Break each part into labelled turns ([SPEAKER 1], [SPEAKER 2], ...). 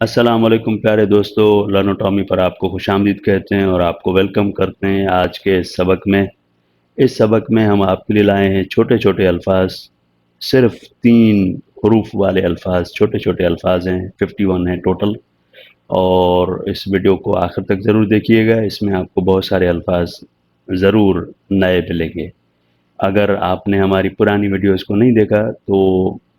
[SPEAKER 1] السلام علیکم پیارے دوستو، لرنوٹامی پر آپ کو خوش آمدید کہتے ہیں اور آپ کو ویلکم کرتے ہیں آج کے اس سبق میں۔ اس سبق میں ہم آپ کے لیے لائے ہیں چھوٹے چھوٹے الفاظ، صرف 3 حروف والے الفاظ، چھوٹے چھوٹے الفاظ ہیں، 51 ہیں ٹوٹل۔ اور اس ویڈیو کو آخر تک ضرور دیکھیے گا، اس میں آپ کو بہت سارے الفاظ ضرور نئے ملیں گے۔ اگر آپ نے ہماری پرانی ویڈیوز کو نہیں دیکھا تو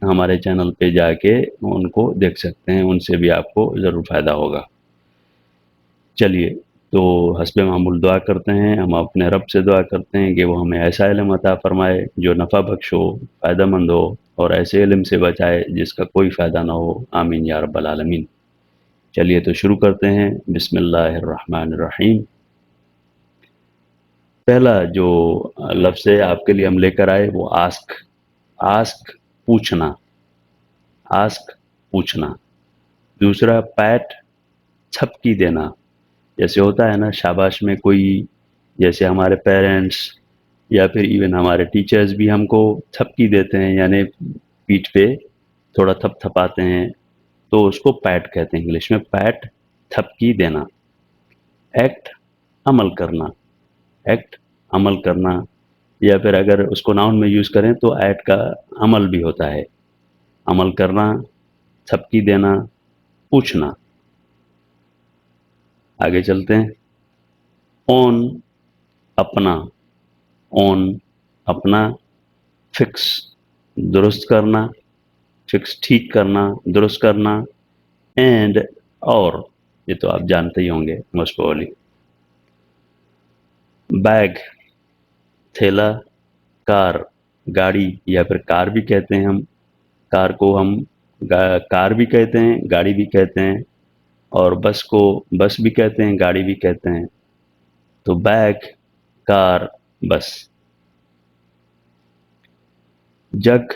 [SPEAKER 1] ہمارے چینل پہ جا کے ان کو دیکھ سکتے ہیں، ان سے بھی آپ کو ضرور فائدہ ہوگا۔ چلیے تو حسب معمول دعا کرتے ہیں، ہم اپنے رب سے دعا کرتے ہیں کہ وہ ہمیں ایسا علم عطا فرمائے جو نفع بخش ہو، فائدہ مند ہو، اور ایسے علم سے بچائے جس کا کوئی فائدہ نہ ہو، آمین یا رب العالمین۔ چلیے تو شروع کرتے ہیں، بسم اللہ الرحمن الرحیم۔ پہلا جو لفظ ہے آپ کے لیے ہم لے کر آئے وہ آسک۔ آسک پوچھنا، آسک پوچھنا۔ دوسرا پیٹ، چھپکی دینا، جیسے ہوتا ہے نا شاباش میں کوئی، جیسے ہمارے پیرنٹس یا پھر ایون ہمارے ٹیچرز بھی ہم کو تھپکی دیتے ہیں، یعنی پیٹھ پہ تھوڑا تھپ تھپاتے ہیں، تو اس کو پیٹ کہتے ہیں انگلش میں، پیٹ، تھپکی دینا۔ ایکٹ، عمل کرنا، ایکٹ عمل کرنا، یا پھر اگر اس کو ناؤن میں یوز کریں تو ایٹ کا عمل بھی ہوتا ہے، عمل کرنا، تھپکی دینا، پوچھنا۔ آگے چلتے ہیں۔ اون، اپنا، اون اپنا۔ فکس، درست کرنا، فکس ٹھیک کرنا، درست کرنا۔ اینڈ، اور، یہ تو آپ جانتے ہی ہوں گے موسٹ پروبلی۔ بیگ، تھیلا۔ کار، گاڑی یا پھر کار بھی کہتے ہیں ہم، کار کو ہم کار بھی کہتے ہیں، گاڑی بھی کہتے ہیں، اور بس کو بس بھی کہتے ہیں، گاڑی بھی کہتے ہیں۔ تو بیگ، کار، بس۔ جگ،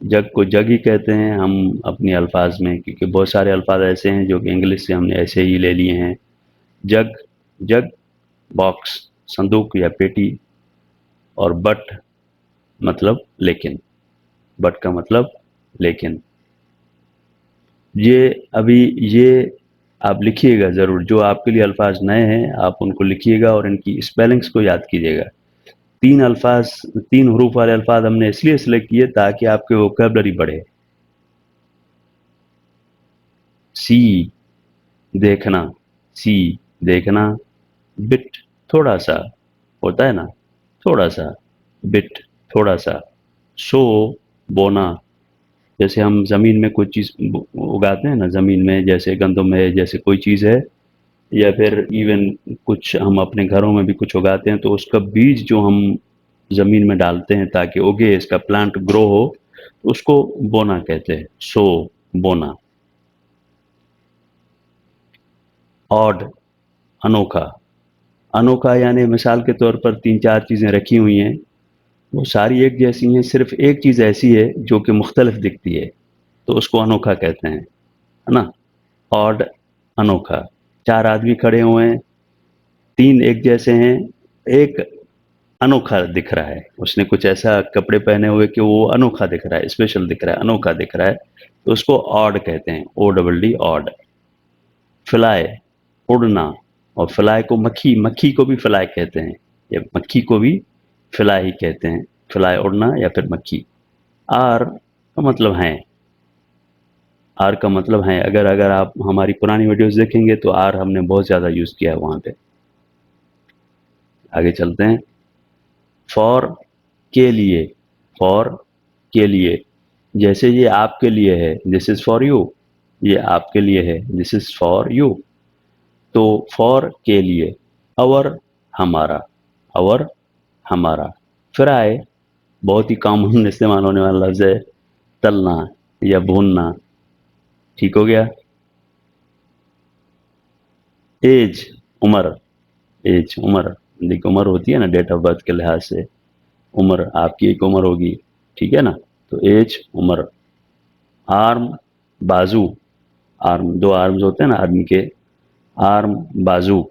[SPEAKER 1] جگ کو جگ ہی کہتے ہیں ہم اپنی الفاظ میں، کیونکہ بہت سارے الفاظ ایسے ہیں جو کہ انگلش سے ہم نے ایسے ہی لے لیے ہیں۔ جگ، جگ، باکس، صندوق یا پیٹی۔ اور بٹ، مطلب لیکن، بٹ کا مطلب لیکن۔ یہ ابھی یہ آپ لکھیے گا ضرور، جو آپ کے لیے الفاظ نئے ہیں آپ ان کو لکھیے گا اور ان کی اسپیلنگس کو یاد کیجیے گا۔ 3 الفاظ، 3 حروف والے الفاظ ہم نے اس لیے سلیکٹ کیے تاکہ آپ کے ووکیبلری بڑھے۔ سی، دیکھنا، سی، دیکھنا۔ بٹ، تھوڑا سا، ہوتا ہے نا تھوڑا سا، بٹ، تھوڑا سا۔ سو، بونا، جیسے ہم زمین میں کوئی چیز اگاتے ہیں نا، زمین میں جیسے گندم ہے، جیسے کوئی چیز ہے، یا پھر ایون کچھ ہم اپنے گھروں میں بھی کچھ اگاتے ہیں، تو اس کا بیج جو ہم زمین میں ڈالتے ہیں تاکہ اگے، اس کا پلانٹ گرو ہو، اس کو بونا کہتے ہیں، سو، بونا۔ آڈ، انوکھا۔ انوکھا یعنی مثال کے طور پر 3 4 چیزیں رکھی ہوئی ہیں، وہ ساری ایک جیسی ہیں، صرف ایک چیز ایسی ہے جو کہ مختلف دکھتی ہے، تو اس کو انوکھا کہتے ہیں، ہے نا۔ آڈ، انوکھا۔ 4 آدمی کھڑے ہوئے ہیں، 3 ایک جیسے ہیں، ایک انوکھا دکھ رہا ہے، اس نے کچھ ایسا کپڑے پہنے ہوئے کہ وہ انوکھا دکھ رہا ہے، اسپیشل دکھ رہا ہے، انوکھا دکھ رہا ہے، تو اس کو آڈ کہتے ہیں، O double D, odd. Fly, اڑنا، اور فلائی کو مکھی، مکھی کو بھی فلائی کہتے ہیں، یا مکھی کو بھی فلائی ہی کہتے ہیں، فلائی اڑنا یا پھر مکھی۔ آر کا مطلب ہیں، آر کا مطلب ہیں، اگر آپ ہماری پرانی ویڈیوز دیکھیں گے تو آر ہم نے بہت زیادہ یوز کیا ہے وہاں پہ۔ آگے چلتے ہیں۔ فور، کے لیے، فور، کے لیے، جیسے یہ آپ کے لیے ہے، دس از فار یو، یہ آپ کے لیے ہے، دس از فار یو، تو فور، کے لیے۔ اور، ہمارا، اور، ہمارا۔ فرائی، بہت ہی کامن استعمال ہونے والا لفظ ہے، تلنا یا بھوننا، ٹھیک ہو گیا۔ ایج، عمر، ایج، عمر، دیکھ عمر ہوتی ہے نا ڈیٹ آف برتھ کے لحاظ سے، عمر آپ کی ایک عمر ہوگی، ٹھیک ہے نا، تو ایج، عمر۔ آرم، بازو، آرم 2 آرمز ہوتے ہیں نا آدمی کے، آرم، بازو۔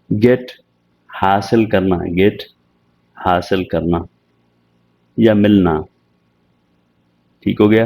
[SPEAKER 1] گیٹ، حاصل کرنا، گیٹ، حاصل کرنا یا ملنا، ٹھیک ہو گیا۔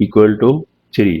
[SPEAKER 1] = 3,